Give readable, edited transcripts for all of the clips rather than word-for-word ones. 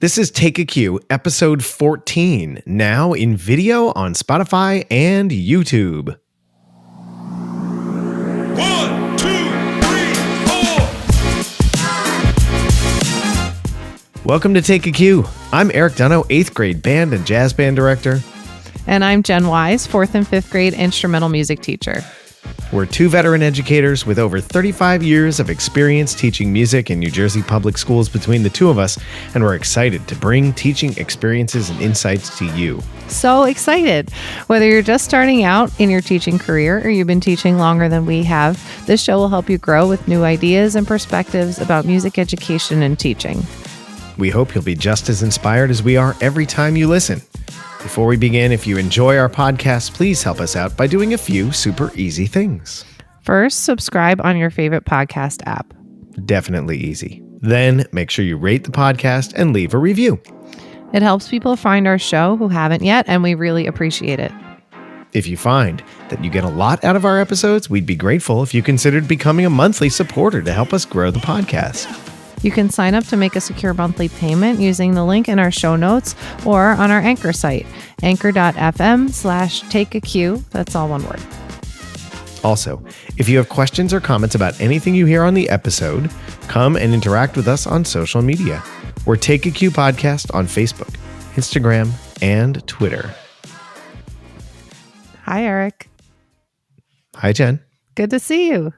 This is Take a Cue, episode 14, now in video on Spotify and YouTube. 1, 2, 3, 4. Welcome to Take a Cue. I'm Erik Donough, 8th grade band and jazz band director. And I'm Jen Wise, 4th and 5th grade instrumental music teacher. We're two veteran educators with over 35 years of experience teaching music in New Jersey public schools between the two of us, and we're excited to bring teaching experiences and insights to you. So excited! Whether you're just starting out in your teaching career or you've been teaching longer than we have, this show will help you grow with new ideas and perspectives about music education and teaching. We hope you'll be just as inspired as we are every time you listen. Before we begin, if you enjoy our podcast, please help us out by doing a few super easy things. First, subscribe on your favorite podcast app. Definitely easy. Then make sure you rate the podcast and leave a review. It helps people find our show who haven't yet, and we really appreciate it. If you find that you get a lot out of our episodes, we'd be grateful if you considered becoming a monthly supporter to help us grow the podcast. You can sign up to make a secure monthly payment using the link in our show notes or on our Anchor site, anchor.fm/takeaq. That's all one word. Also, if you have questions or comments about anything you hear on the episode, come and interact with us on social media. We're Take a Cue Podcast on Facebook, Instagram, and Twitter. Hi, Erik. Hi, Jen. Good to see you.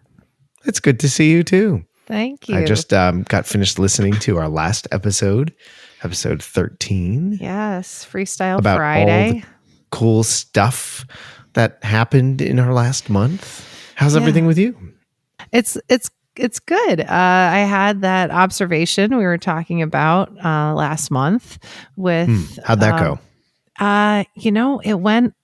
It's good to see you, too. Thank you. I just got finished listening to our last episode 13. Yes, Freestyle about Friday. All the cool stuff that happened in our last month. How's everything with you? It's good. I had that observation we were talking about last month with How'd that go? It went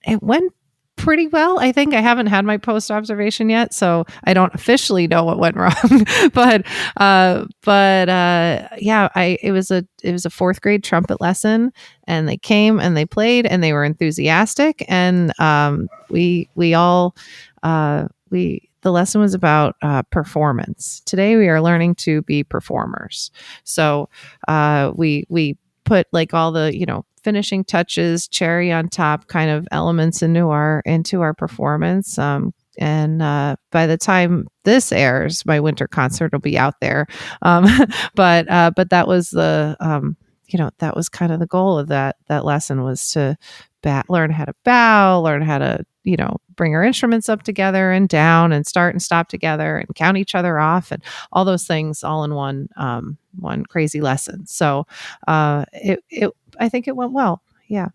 pretty well. I think I haven't had my post observation yet, so I don't officially know what went wrong. but it was a 4th grade trumpet lesson, and they came and they played and they were enthusiastic, and the lesson was about performance. Today we are learning to be performers. So we put like all the finishing touches, cherry on top kind of elements into our performance. And by the time this airs, my winter concert will be out there. But that was that was kind of the goal of that lesson, was to learn how to bow, learn how to bring our instruments up together and down, and start and stop together, and count each other off, and all those things all in one crazy lesson. So I think it went well. Yeah.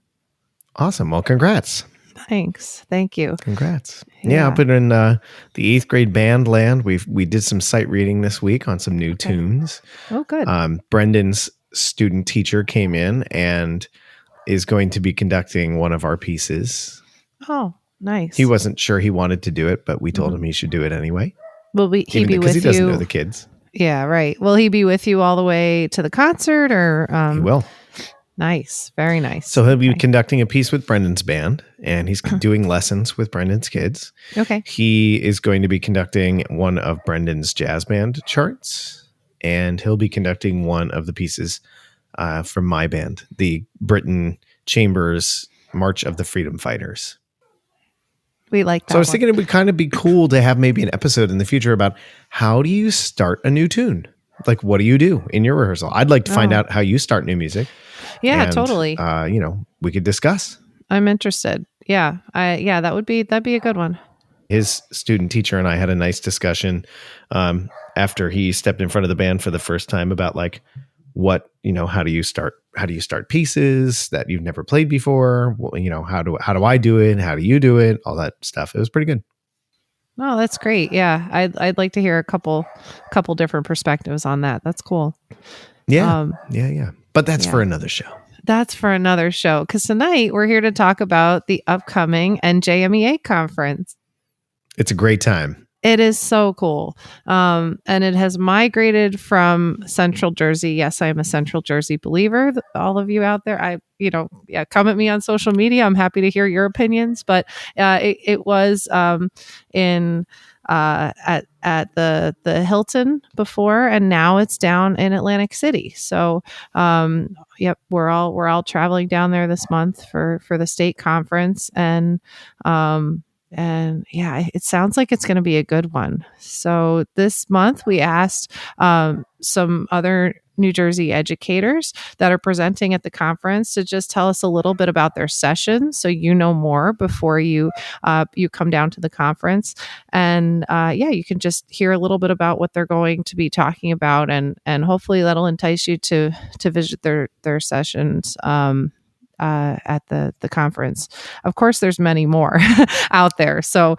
Awesome. Well, congrats. Thanks. Thank you. Congrats. Yeah, up in the 8th grade band land, we did some sight reading this week on some new tunes. Oh, good. Brendan's student teacher came in and is going to be conducting one of our pieces. Oh, nice. He wasn't sure he wanted to do it, but we told him he should do it anyway. Will he be with you? Because he doesn't know the kids. Yeah, right. Will he be with you all the way to the concert, or? He will. Nice. Very nice. So he'll be conducting a piece with Brendan's band, and he's doing lessons with Brendan's kids. Okay. He is going to be conducting one of Brendan's jazz band charts, and he'll be conducting one of the pieces from my band, the Britain Chambers March of the Freedom Fighters. We like that. So I was thinking it would kind of be cool to have maybe an episode in the future about how do you start a new tune? Like, what do you do in your rehearsal? I'd like to find out how you start new music. Yeah, and, totally. We could discuss. I'm interested. Yeah. That'd be a good one. His student teacher and I had a nice discussion after he stepped in front of the band for the first time about like how do you start pieces that you've never played before? Well, how do I do it? How do you do it? All that stuff. It was pretty good. Oh, that's great. Yeah. I'd like to hear a couple different perspectives on that. That's cool. Yeah. Yeah. But that's for another show. That's for another show. Because tonight we're here to talk about the upcoming NJMEA Conference. It's a great time. It is so cool. And it has migrated from Central Jersey. Yes, I am a Central Jersey believer. All of you out there, come at me on social media. I'm happy to hear your opinions. But it was in at the Hilton before, and now it's down in Atlantic City. So yep, we're all traveling down there this month for the state conference, and yeah, it sounds like it's going to be a good one. So this month we asked some other New Jersey educators that are presenting at the conference to just tell us a little bit about their session, so you know more before you come down to the conference. And yeah, you can just hear a little bit about what they're going to be talking about, and hopefully that'll entice you to visit their sessions at the conference. Of course, there's many more out there. So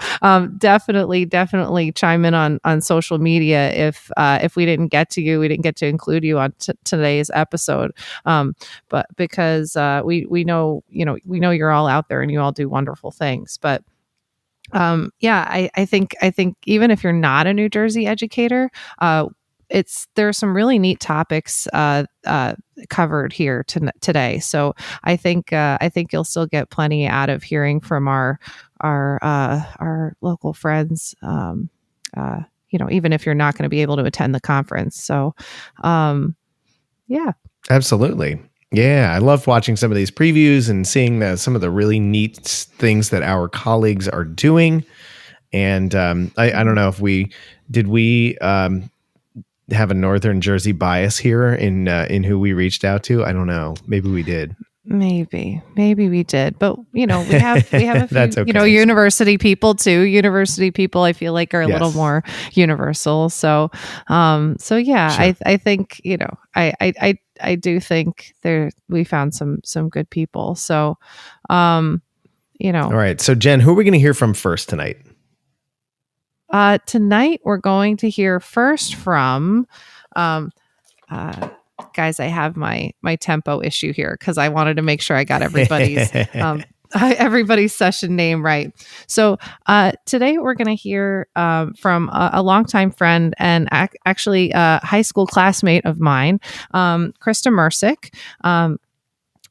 definitely chime in on social media if we didn't get to you, we didn't get to include you on today's episode. But because we know you're all out there and you all do wonderful things. But yeah, I think even if you're not a New Jersey educator, there's some really neat topics covered here today. So I think you'll still get plenty out of hearing from our local friends. Even if you're not going to be able to attend the conference. So yeah, absolutely. Yeah, I love watching some of these previews and seeing some of the really neat things that our colleagues are doing. And I don't know if we have a Northern Jersey bias here in who we reached out to. I don't know. Maybe we did. Maybe we did, but we have a few, That's okay. University people too. University people, I feel like, are a little more universal. So yeah, sure. I think, I do think we found some good people. So, All right. So Jen, who are we going to hear from first tonight? Tonight we're going to hear first from, guys, I have my tempo issue here because I wanted to make sure I got everybody's session name right. So today we're going to hear from a longtime friend and actually a high school classmate of mine, Krysta Mirsik.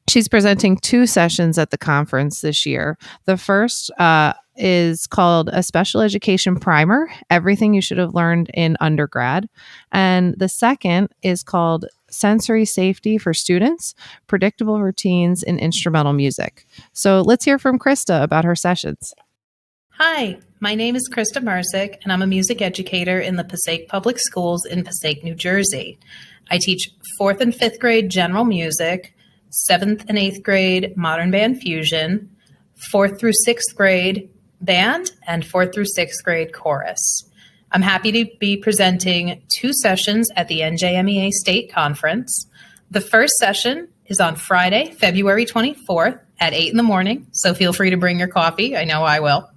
She's presenting 2 sessions at the conference this year. The first is called A Special Education Primer, Everything You Should Have Learned in Undergrad. And the second is called Sensory Safety for Students, Predictable Routines in Instrumental Music. So let's hear from Krysta about her sessions. Hi, my name is Krysta Mirsik, and I'm a music educator in the Passaic Public Schools in Passaic, New Jersey. I teach 4th and 5th grade general music, 7th and 8th grade modern band fusion, 4th through 6th grade band, and 4th through 6th grade chorus. I'm happy to be presenting 2 sessions at the NJMEA State Conference. The first session is on Friday, February 24th at 8 in the morning, so feel free to bring your coffee. I know I will.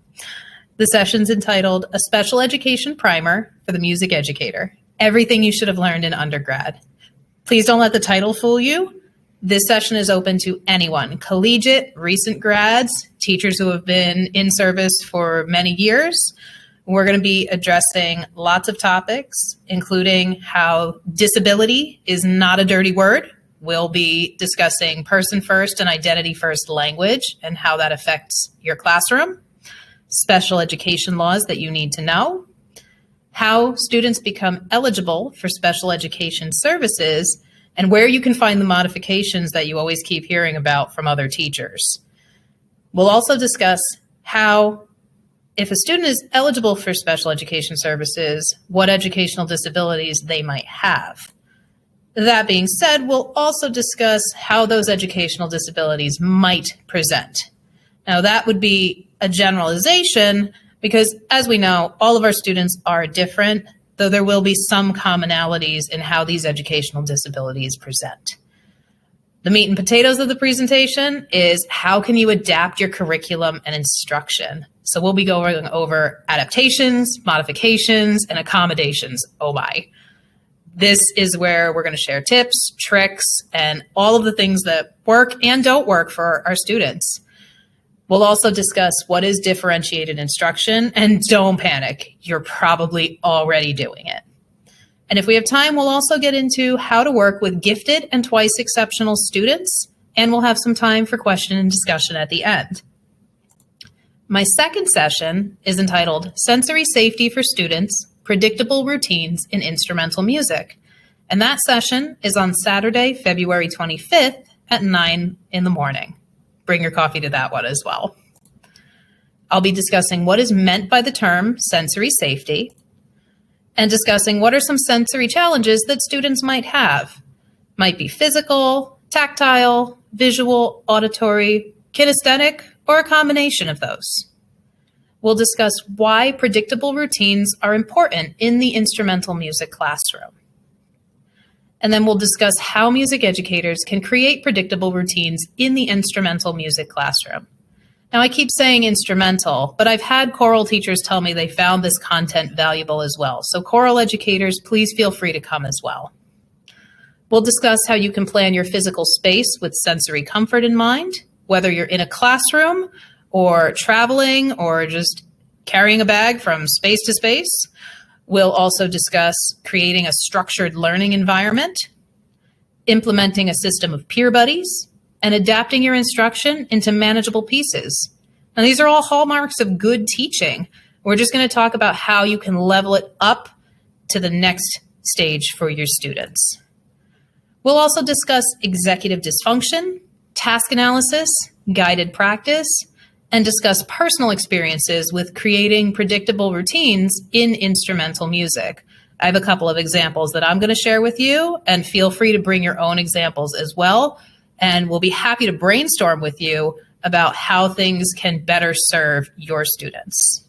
The session's entitled A Special Education Primer for the Music Educator, Everything You Should Have Learned in Undergrad. Please don't let the title fool you. This session is open to anyone, collegiate, recent grads, teachers who have been in service for many years. We're going to be addressing lots of topics, including how disability is not a dirty word. We'll be discussing person-first and identity-first language and how that affects your classroom, special education laws that you need to know, how students become eligible for special education services, and where you can find the modifications that you always keep hearing about from other teachers. We'll also discuss how, if a student is eligible for special education services, what educational disabilities they might have. That being said, we'll also discuss how those educational disabilities might present. Now, that would be a generalization because, as we know, all of our students are different, though there will be some commonalities in how these educational disabilities present. The meat and potatoes of the presentation is how can you adapt your curriculum and instruction? So we'll be going over adaptations, modifications, and accommodations. Oh my. This is where we're going to share tips, tricks, and all of the things that work and don't work for our students. We'll also discuss what is differentiated instruction, and don't panic, you're probably already doing it. And if we have time, we'll also get into how to work with gifted and twice exceptional students, and we'll have some time for question and discussion at the end. My second session is entitled Sensory Safety for Students, Predictable Routines in Instrumental Music. And that session is on Saturday, February 25th at 9 in the morning. Bring your coffee to that one as well. I'll be discussing what is meant by the term sensory safety and discussing what are some sensory challenges that students might have. Might be physical, tactile, visual, auditory, kinesthetic, or a combination of those. We'll discuss why predictable routines are important in the instrumental music classroom. And then we'll discuss how music educators can create predictable routines in the instrumental music classroom. Now, I keep saying instrumental, but I've had choral teachers tell me they found this content valuable as well. So choral educators, please feel free to come as well. We'll discuss how you can plan your physical space with sensory comfort in mind, whether you're in a classroom or traveling or just carrying a bag from space to space. We'll also discuss creating a structured learning environment, implementing a system of peer buddies, and adapting your instruction into manageable pieces. Now, these are all hallmarks of good teaching. We're just going to talk about how you can level it up to the next stage for your students. We'll also discuss executive dysfunction, task analysis, guided practice, and discuss personal experiences with creating predictable routines in instrumental music. I have a couple of examples that I'm going to share with you, and feel free to bring your own examples as well. And we'll be happy to brainstorm with you about how things can better serve your students.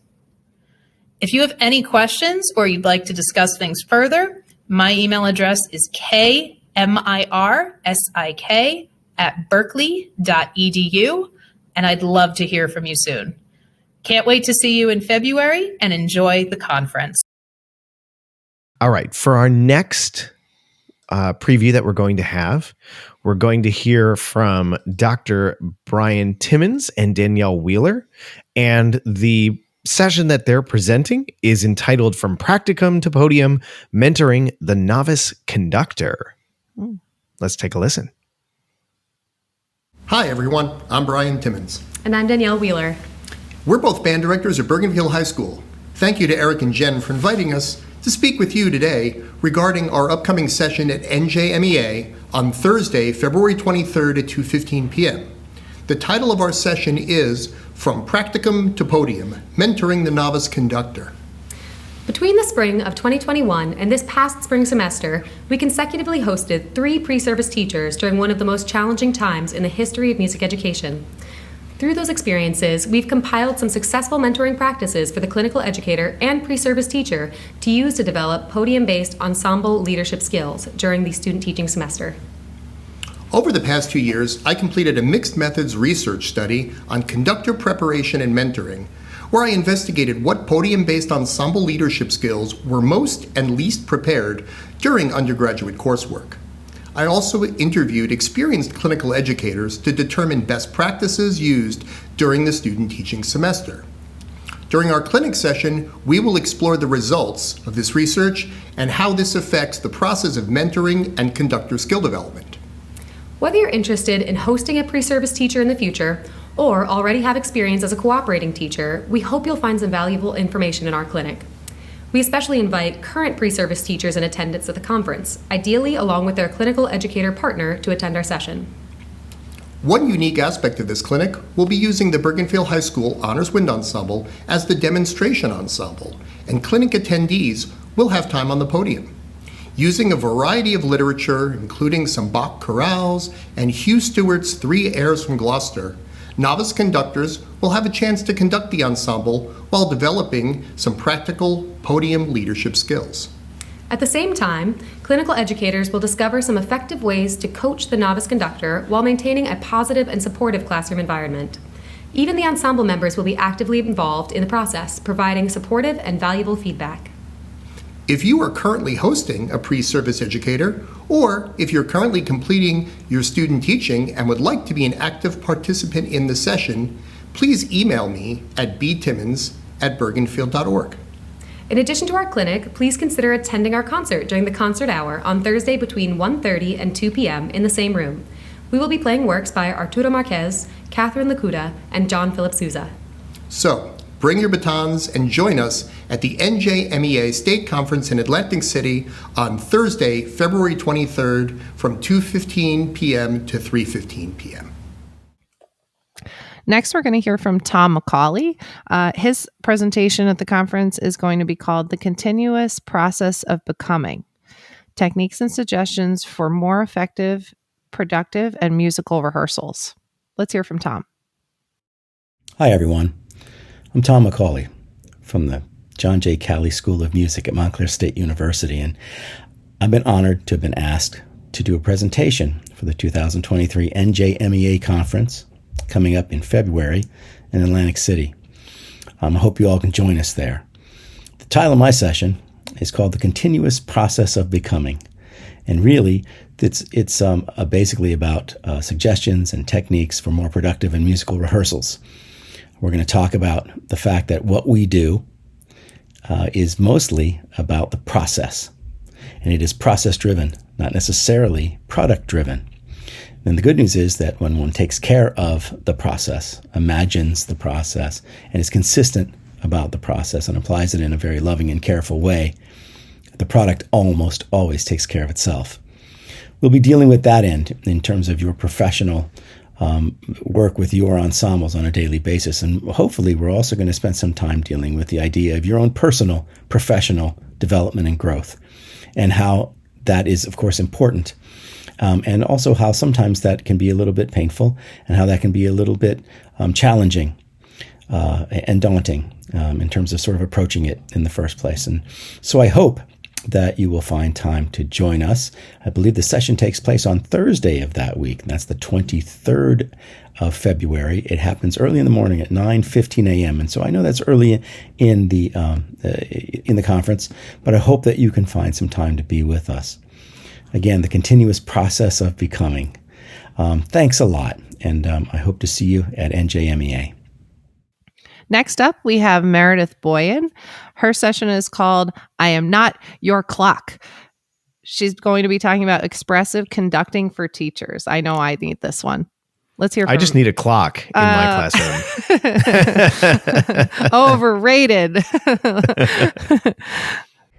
If you have any questions or you'd like to discuss things further, my email address is kmirsik@berkeley.edu, and I'd love to hear from you soon. Can't wait to see you in February, and enjoy the conference. All right. For our next preview that we're going to have, we're going to hear from Dr. Brian Timmons and Danielle Wheeler. And the session that they're presenting is entitled From Practicum to Podium, Mentoring the Novice Conductor. Let's take a listen. Hi, everyone. I'm Brian Timmons. And I'm Danielle Wheeler. We're both band directors at Bergenfield High School. Thank you to Erik and Jen for inviting us to speak with you today regarding our upcoming session at NJMEA on Thursday, February 23rd at 2:15 p.m. The title of our session is From Practicum to Podium, Mentoring the Novice Conductor. Between the spring of 2021 and this past spring semester, we consecutively hosted 3 pre-service teachers during one of the most challenging times in the history of music education. Through those experiences, we've compiled some successful mentoring practices for the clinical educator and pre-service teacher to use to develop podium-based ensemble leadership skills during the student teaching semester. Over the past 2 years, I completed a mixed methods research study on conductor preparation and mentoring, where I investigated what podium-based ensemble leadership skills were most and least prepared during undergraduate coursework. I also interviewed experienced clinical educators to determine best practices used during the student teaching semester. During our clinic session, we will explore the results of this research and how this affects the process of mentoring and conductor skill development. Whether you're interested in hosting a pre-service teacher in the future or already have experience as a cooperating teacher, we hope you'll find some valuable information in our clinic. We especially invite current pre-service teachers in attendance at the conference, ideally along with their clinical educator partner, to attend our session. One unique aspect of this clinic will be using the Bergenfield High School Honors Wind Ensemble as the demonstration ensemble, and clinic attendees will have time on the podium. Using a variety of literature, including some Bach chorales and Hugh Stewart's 3 airs from Gloucester, novice conductors will have a chance to conduct the ensemble while developing some practical podium leadership skills. At the same time, clinical educators will discover some effective ways to coach the novice conductor while maintaining a positive and supportive classroom environment. Even the ensemble members will be actively involved in the process, providing supportive and valuable feedback. If you are currently hosting a pre-service educator, or if you're currently completing your student teaching and would like to be an active participant in the session, please email me at btimmons@bergenfield.org. In addition to our clinic, please consider attending our concert during the concert hour on Thursday between 1:30 and 2 p.m. in the same room. We will be playing works by Arturo Marquez, Catherine Lacuda, and John Philip Sousa. So, bring your batons and join us at the NJMEA State Conference in Atlantic City on Thursday, February 23rd from 2:15 p.m. to 3:15 p.m. Next, we're going to hear from Tom McCauley. His presentation at the conference is going to be called The Continuous Process of Becoming: Techniques and Suggestions for More Effective, Productive, and Musical Rehearsals. Let's hear from Tom. Hi, everyone. I'm Tom McCauley from the John J. Calley School of Music at Montclair State University, and I've been honored to have been asked to do a presentation for the 2023 NJMEA Conference coming up in February in Atlantic City. I hope you all can join us there. The title of my session is called The Continuous Process of Becoming, and really it's basically about suggestions and techniques for more productive and musical rehearsals. We're going to talk about the fact that what we do is mostly about the process, and it is process-driven, not necessarily product-driven. And the good news is that when one takes care of the process, imagines the process, and is consistent about the process and applies it in a very loving and careful way, the product almost always takes care of itself. We'll be dealing with that end in terms of your professional work with your ensembles on a daily basis. And hopefully we're also going to spend some time dealing with the idea of your own personal, professional development and growth, and how that is, of course, important. And also how sometimes that can be a little bit painful, and how that can be a little bit challenging and daunting in terms of sort of approaching it in the first place. And so I hope that you will find time to join us. I believe the session takes place on Thursday of that week, and that's the 23rd of February. It happens early in the morning at 9:15 a.m. And so I know that's early in the conference, but I hope that you can find some time to be with us. Again, the continuous process of becoming. Thanks a lot, and I hope to see you at NJMEA. Next up, we have Meredith Boynan. Her session is called I Am Not Your Clock. She's going to be talking about expressive conducting for teachers. I know I need this one. Let's hear from... I just need a clock in my classroom. Overrated.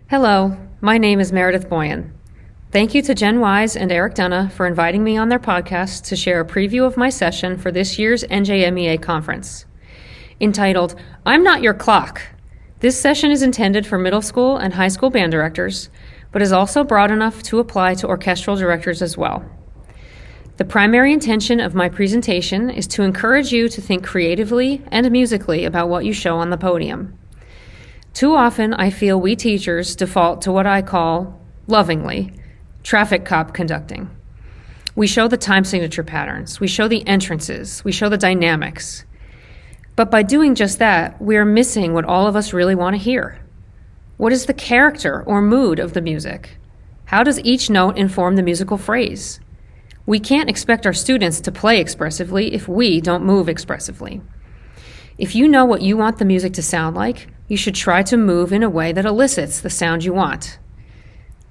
Hello, my name is Meredith Boynan. Thank you to Jen Wise and Erik Donough for inviting me on their podcast to share a preview of my session for this year's NJMEA Conference. Entitled, I'm Not Your Clock. This session is intended for middle school and high school band directors, but is also broad enough to apply to orchestral directors as well. The primary intention of my presentation is to encourage you to think creatively and musically about what you show on the podium. Too often, I feel we teachers default to what I call, lovingly, traffic cop conducting. We show the time signature patterns, we show the entrances, we show the dynamics. But by doing just that, we are missing what all of us really want to hear. What is the character or mood of the music? How does each note inform the musical phrase? We can't expect our students to play expressively if we don't move expressively. If you know what you want the music to sound like, you should try to move in a way that elicits the sound you want.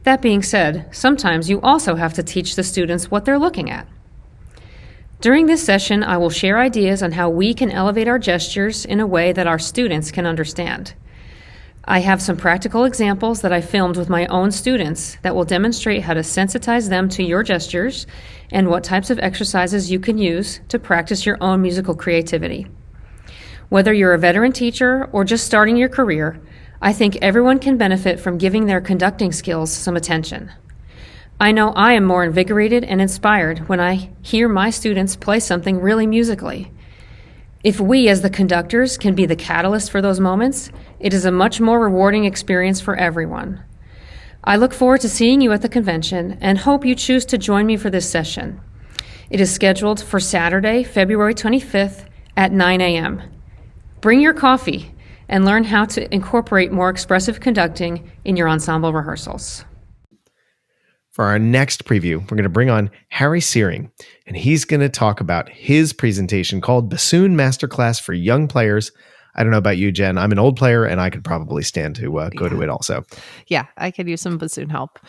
That being said, sometimes you also have to teach the students what they're looking at. During this session, I will share ideas on how we can elevate our gestures in a way that our students can understand. I have some practical examples that I filmed with my own students that will demonstrate how to sensitize them to your gestures and what types of exercises you can use to practice your own musical creativity. Whether you're a veteran teacher or just starting your career, I think everyone can benefit from giving their conducting skills some attention. I know I am more invigorated and inspired when I hear my students play something really musically. If we as the conductors can be the catalyst for those moments, it is a much more rewarding experience for everyone. I look forward to seeing you at the convention and hope you choose to join me for this session. It is scheduled for Saturday, February 25th at 9 a.m. Bring your coffee and learn how to incorporate more expressive conducting in your ensemble rehearsals. For our next preview, we're going to bring on Harry Searing, and he's going to talk about his presentation called Bassoon Masterclass for Young Players. I don't know about you, Jen. I'm an old player, and I could probably stand to go to it also. Yeah, I could use some bassoon help.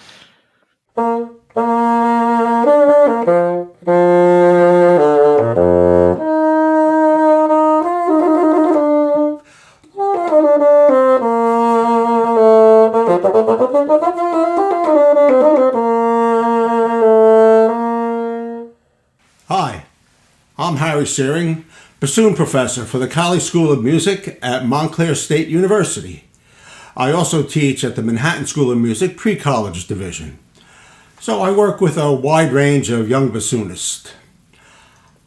I'm Harry Searing, bassoon professor for the College School of Music at Montclair State University. I also teach at the Manhattan School of Music pre-college division. So I work with a wide range of young bassoonists.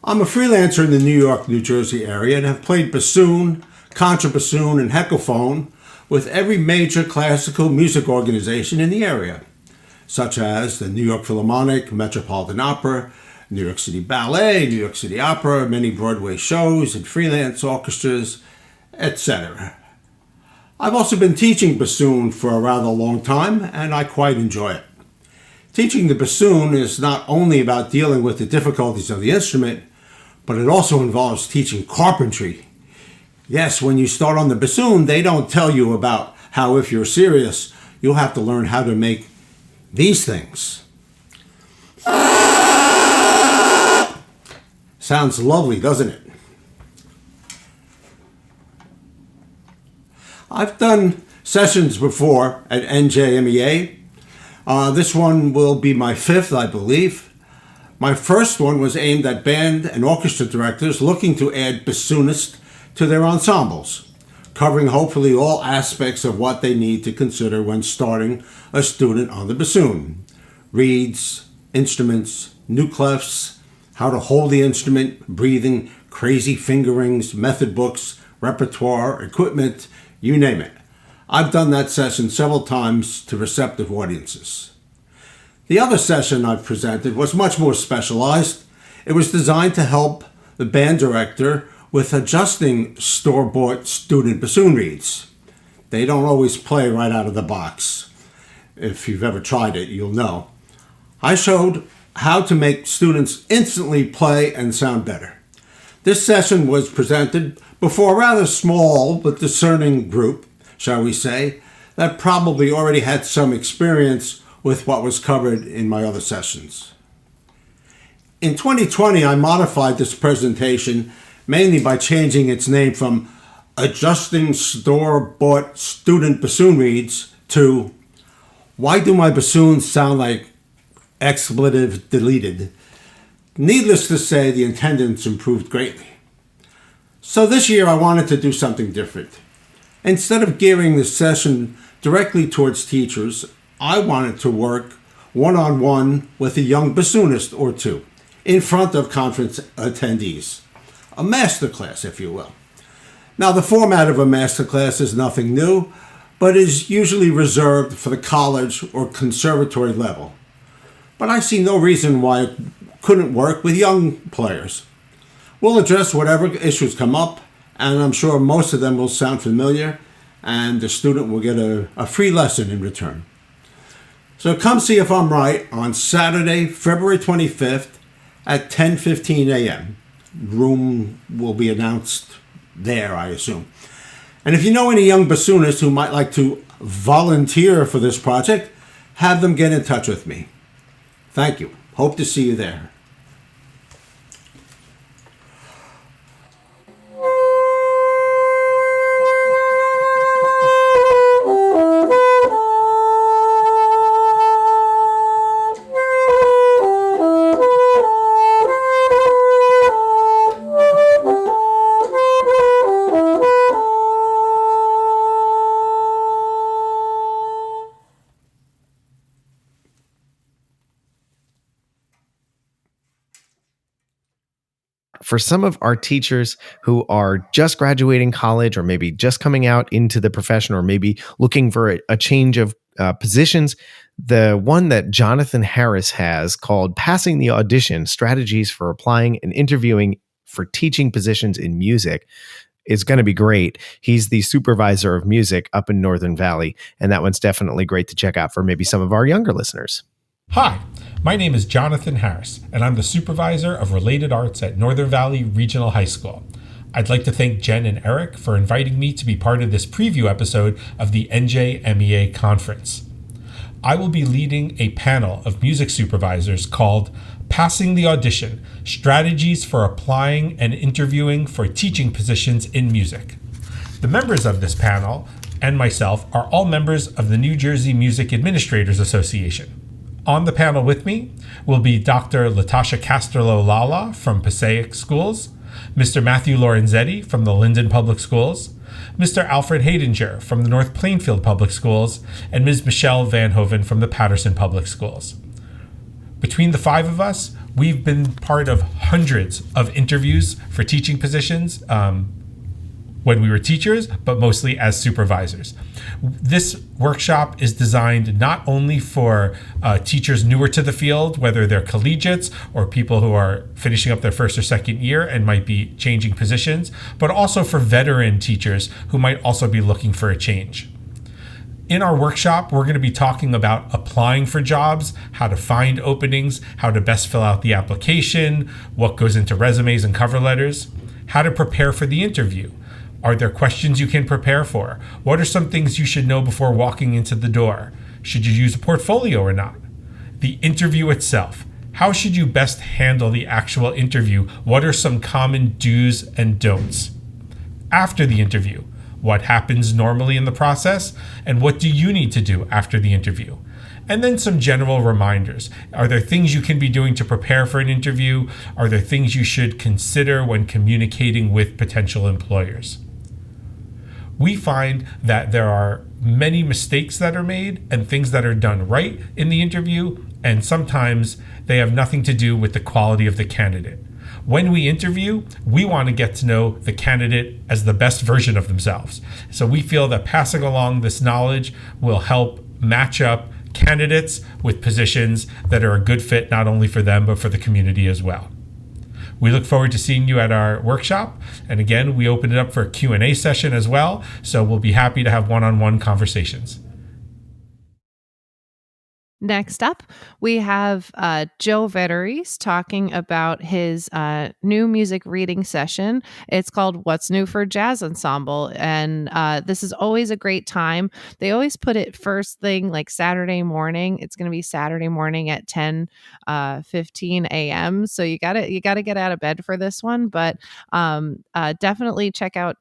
I'm a freelancer in the New York, New Jersey area and have played bassoon, contrabassoon, and heckelphone with every major classical music organization in the area, such as the New York Philharmonic, Metropolitan Opera, New York City Ballet, New York City Opera, many Broadway shows and freelance orchestras, etc. I've also been teaching bassoon for a rather long time, and I quite enjoy it. Teaching the bassoon is not only about dealing with the difficulties of the instrument, but it also involves teaching carpentry. Yes, when you start on the bassoon, they don't tell you about how if you're serious, you'll have to learn how to make these things. Sounds lovely, doesn't it? I've done sessions before at NJMEA. This one will be my fifth, I believe. My first one was aimed at band and orchestra directors looking to add bassoonists to their ensembles, covering hopefully all aspects of what they need to consider when starting a student on the bassoon. Reeds, instruments, new clefs, how to hold the instrument, breathing, crazy fingerings, method books, repertoire, equipment, you name it. I've done that session several times to receptive audiences. The other session I've presented was much more specialized. It was designed to help the band director with adjusting store-bought student bassoon reeds. They don't always play right out of the box. If you've ever tried it, you'll know. I showed how to make students instantly play and sound better. This session was presented before a rather small but discerning group, shall we say, that probably already had some experience with what was covered in my other sessions. In 2020, I modified this presentation mainly by changing its name from Adjusting Store-Bought Student Bassoon Reeds to Why Do My Bassoons Sound Like Expletive Deleted? Needless to say, the attendance improved greatly. So this year I wanted to do something different. Instead of gearing the session directly towards teachers, I wanted to work one-on-one with a young bassoonist or two in front of conference attendees. A masterclass, if you will. Now, the format of a masterclass is nothing new, but is usually reserved for the college or conservatory level. But I see no reason why it couldn't work with young players. We'll address whatever issues come up, and I'm sure most of them will sound familiar, and the student will get a free lesson in return. So come see if I'm right on Saturday, February 25th at 10:15 a.m. Room will be announced there, I assume. And if you know any young bassoonists who might like to volunteer for this project, have them get in touch with me. Thank you. Hope to see you there. For some of our teachers who are just graduating college or maybe just coming out into the profession or maybe looking for a change of positions, the one that Jonathan Harris has called Passing the Audition, Strategies for Applying and Interviewing for Teaching Positions in Music is going to be great. He's the supervisor of music up in Northern Valley, and that one's definitely great to check out for maybe some of our younger listeners. Hi, my name is Jonathan Harris, and I'm the supervisor of related arts at Northern Valley Regional High School. I'd like to thank Jen and Erik for inviting me to be part of this preview episode of the NJMEA Conference. I will be leading a panel of music supervisors called Passing the Audition, Strategies for Applying and Interviewing for Teaching Positions in Music. The members of this panel and myself are all members of the New Jersey Music Administrators Association. On the panel with me will be Dr. Latasha Castorlo-Lala from Passaic Schools, Mr. Matthew Lorenzetti from the Linden Public Schools, Mr. Alfred Haydinger from the North Plainfield Public Schools, and Ms. Michelle Van Hoven from the Patterson Public Schools. Between the five of us, we've been part of hundreds of interviews for teaching positions when we were teachers, but mostly as supervisors. This workshop is designed not only for teachers newer to the field, whether they're collegiates or people who are finishing up their first or second year and might be changing positions, but also for veteran teachers who might also be looking for a change. In our workshop, we're going to be talking about applying for jobs, how to find openings, how to best fill out the application, what goes into resumes and cover letters, how to prepare for the interview. Are there questions you can prepare for? What are some things you should know before walking into the door? Should you use a portfolio or not? The interview itself. How should you best handle the actual interview? What are some common do's and don'ts? After the interview, what happens normally in the process, and what do you need to do after the interview? And then some general reminders. Are there things you can be doing to prepare for an interview? Are there things you should consider when communicating with potential employers? We find that there are many mistakes that are made and things that are done right in the interview, and sometimes they have nothing to do with the quality of the candidate. When we interview, we want to get to know the candidate as the best version of themselves. So we feel that passing along this knowledge will help match up candidates with positions that are a good fit not only for them, but for the community as well. We look forward to seeing you at our workshop. And again, we open it up for a Q&A session as well. So we'll be happy to have one-on-one conversations. Next up, we have Joe Verderese talking about his new music reading session. It's called What's New for Jazz Ensemble. And this is always a great time. They always put it first thing like Saturday morning. It's going to be Saturday morning at 10:15 a.m. So you gotta get out of bed for this one. But definitely check out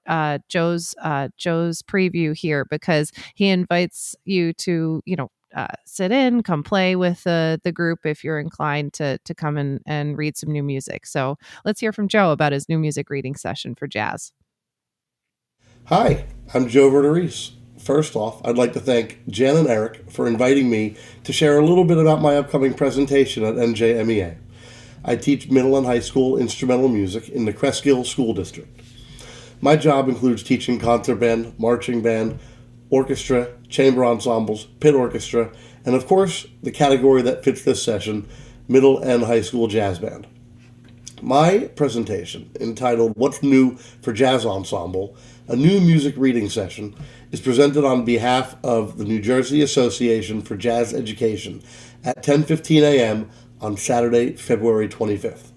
Joe's preview here, because he invites you to, sit in, come play with the group if you're inclined to come in and read some new music. So let's hear from Joe about his new music reading session for jazz. Hi, I'm Joe Verderese. First off, I'd like to thank Jen and Erik for inviting me to share a little bit about my upcoming presentation at NJMEA. I teach middle and high school instrumental music in the Cresskill School District. My job includes teaching concert band, marching band, orchestra, chamber ensembles, pit orchestra, and of course, the category that fits this session, middle and high school jazz band. My presentation, entitled What's New for Jazz Ensemble, a new music reading session, is presented on behalf of the New Jersey Association for Jazz Education at 10:15 a.m. on Saturday, February 25th.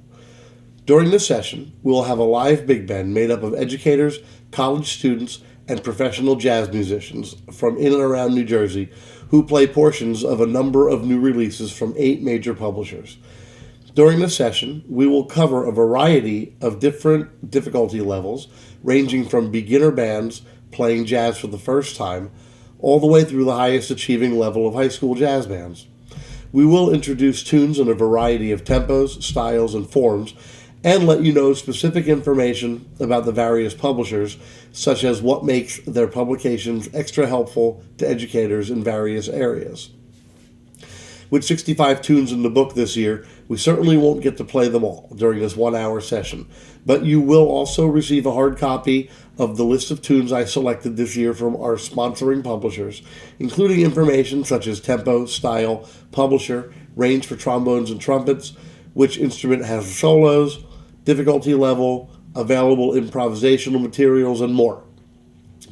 During this session, we will have a live big band made up of educators, college students, and professional jazz musicians from in and around New Jersey who play portions of a number of new releases from 8 major publishers. During the session, we will cover a variety of different difficulty levels, ranging from beginner bands playing jazz for the first time, all the way through the highest achieving level of high school jazz bands. We will introduce tunes in a variety of tempos, styles, and forms, and let you know specific information about the various publishers, such as what makes their publications extra helpful to educators in various areas. With 65 tunes in the book this year, we certainly won't get to play them all during this 1-hour session, but you will also receive a hard copy of the list of tunes I selected this year from our sponsoring publishers, including information such as tempo, style, publisher, range for trombones and trumpets, which instrument has the solos, difficulty level, available improvisational materials, and more.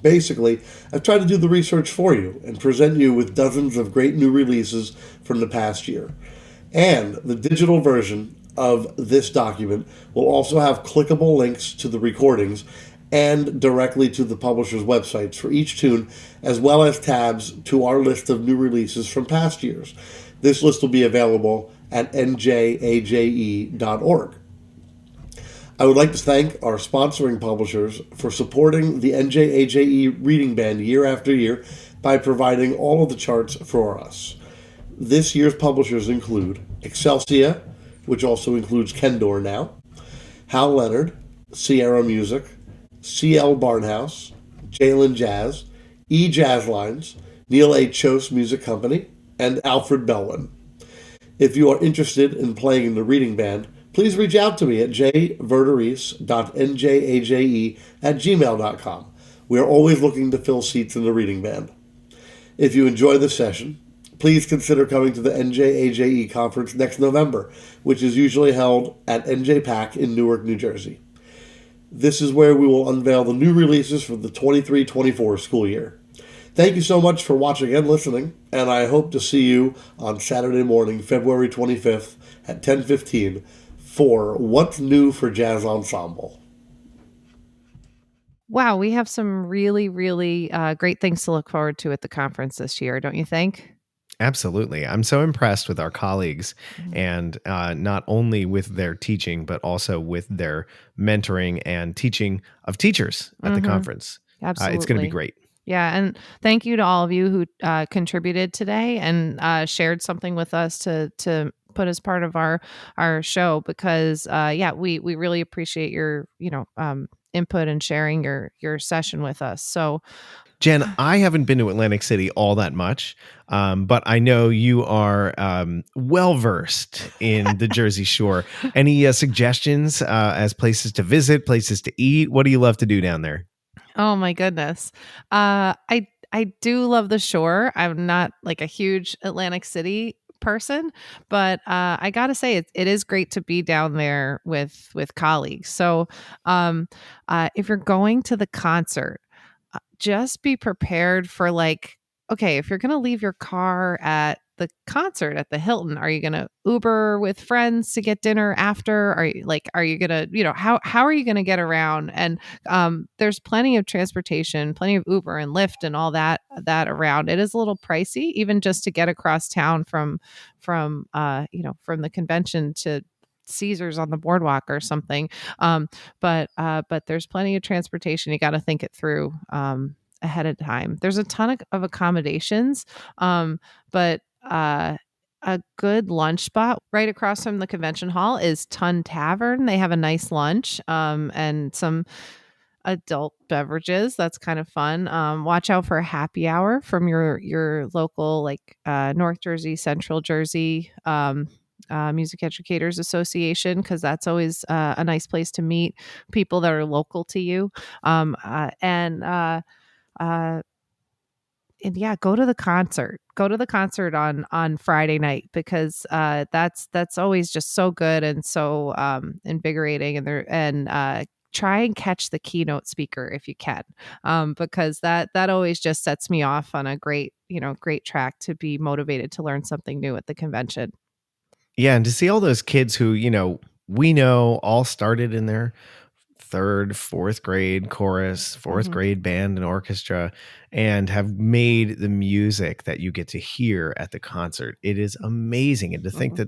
Basically, I've tried to do the research for you and present you with dozens of great new releases from the past year. And the digital version of this document will also have clickable links to the recordings and directly to the publisher's websites for each tune, as well as tabs to our list of new releases from past years. This list will be available at njaje.org. I would like to thank our sponsoring publishers for supporting the NJAJE Reading Band year after year by providing all of the charts for us. This year's publishers include Excelsior, which also includes Kendor now, Hal Leonard, Sierra Music, C.L. Barnhouse, Jalen Jazz, E. Jazz Lines, Neil A. Chose Music Company, and Alfred Bellwin. If you are interested in playing in the reading band, please reach out to me at jverderese.njaje@gmail.com. We are always looking to fill seats in the reading band. If you enjoy the session, please consider coming to the NJAJE Conference next November, which is usually held at NJPAC in Newark, New Jersey. This is where we will unveil the new releases for the 23-24 school year. Thank you so much for watching and listening, and I hope to see you on Saturday morning, February 25th at 10:15 for What's New for Jazz Ensemble. Wow, we have some really, really great things to look forward to at the conference this year, don't you think? Absolutely. I'm so impressed with our colleagues and not only with their teaching, but also with their mentoring and teaching of teachers at the conference. Absolutely. It's going to be great. Yeah. And thank you to all of you who contributed today and shared something with us to put as part of our show, because we really appreciate your, input and sharing your session with us. So Jen, I haven't been to Atlantic City all that much, but I know you are well-versed in the Jersey Shore. Any suggestions as places to visit, places to eat? What do you love to do down there? Oh my goodness. I do love the shore. I'm not like a huge Atlantic City person, but I gotta say it is great to be down there with colleagues. So if you're going to the concert, just be prepared for okay, if you're going to leave your car at the concert at the Hilton, are you going to Uber with friends to get dinner after? Are you going to, how are you going to get around? And there's plenty of transportation, plenty of Uber and Lyft and all that around. It is a little pricey, even just to get across town from the convention to Caesars on the boardwalk or something. But there's plenty of transportation. You got to think it through ahead of time. There's a ton of accommodations, but a good lunch spot right across from the convention hall is Tun Tavern. They have a nice lunch and some adult beverages. That's kind of fun. Watch out for a happy hour from your local North Jersey, Central Jersey Music Educators Association, because that's always a nice place to meet people that are local to you. And yeah, go to the concert. Go to the concert on Friday night, because that's always just so good and so invigorating. And try and catch the keynote speaker if you can, because that always just sets me off on a great track to be motivated to learn something new at the convention. Yeah, and to see all those kids who, we know all started in their third, fourth grade chorus, fourth grade band and orchestra, and have made the music that you get to hear at the concert. It is amazing. And to think that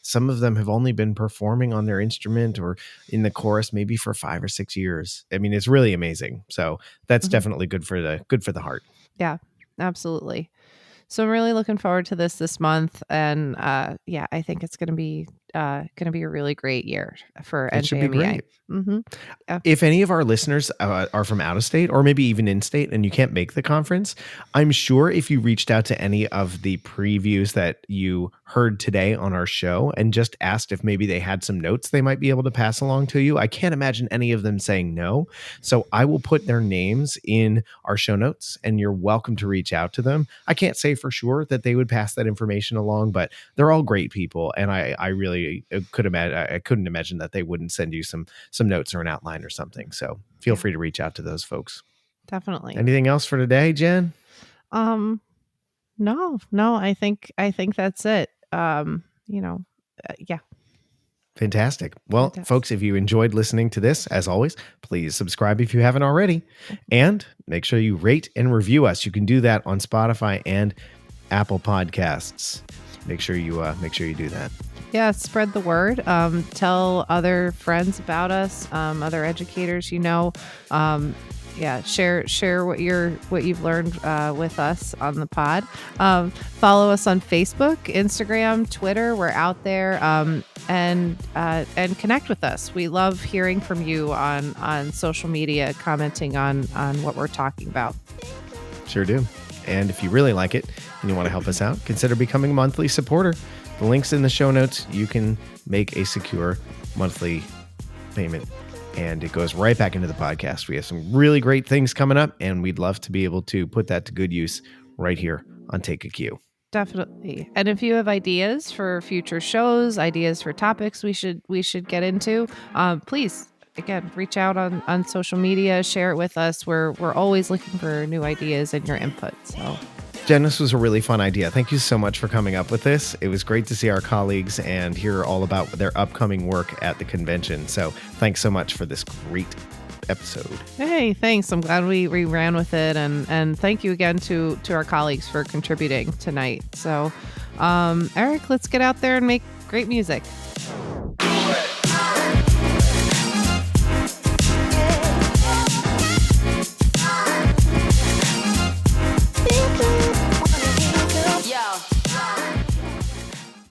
some of them have only been performing on their instrument or in the chorus maybe for 5 or 6 years. I mean, it's really amazing. So that's definitely good for the heart. Yeah, absolutely. So I'm really looking forward to this month, and I think it's going to be a really great year for NJMEA. It should be great. Yeah. If any of our listeners are from out of state or maybe even in state and you can't make the conference, I'm sure if you reached out to any of the previews that you heard today on our show and just asked if maybe they had some notes they might be able to pass along to you, I can't imagine any of them saying no. So I will put their names in our show notes and you're welcome to reach out to them. I can't say for sure that they would pass that information along, but they're all great people. And I really couldn't imagine that they wouldn't send you some notes or an outline or something. So feel free to reach out to those folks. Definitely. Anything else for today, Jen? No, I think that's it. Yeah. Fantastic. Well, folks, if you enjoyed listening to this, as always, please subscribe if you haven't already, and make sure you rate and review us. You can do that on Spotify and Apple Podcasts. Make sure you do that. Yeah, spread the word. Tell other friends about us, other educators, Yeah, share what you've learned with us on the pod. Follow us on Facebook, Instagram, Twitter. We're out there, and connect with us. We love hearing from you on social media, commenting on what we're talking about. Sure do. And if you really like it and you want to help us out, consider becoming a monthly supporter. The link's in the show notes. You can make a secure monthly payment, and it goes right back into the podcast. We have some really great things coming up, and we'd love to be able to put that to good use right here on Take a Cue. Definitely. And if you have ideas for future shows, ideas for topics we should get into, please, again, reach out on social media, share it with us. We're always looking for new ideas and your input. So, Jen, this was a really fun idea. Thank you so much for coming up with this. It was great to see our colleagues and hear all about their upcoming work at the convention. So thanks so much for this great episode. Hey, thanks. I'm glad we ran with it. And thank you again to our colleagues for contributing tonight. So, Erik, let's get out there and make great music.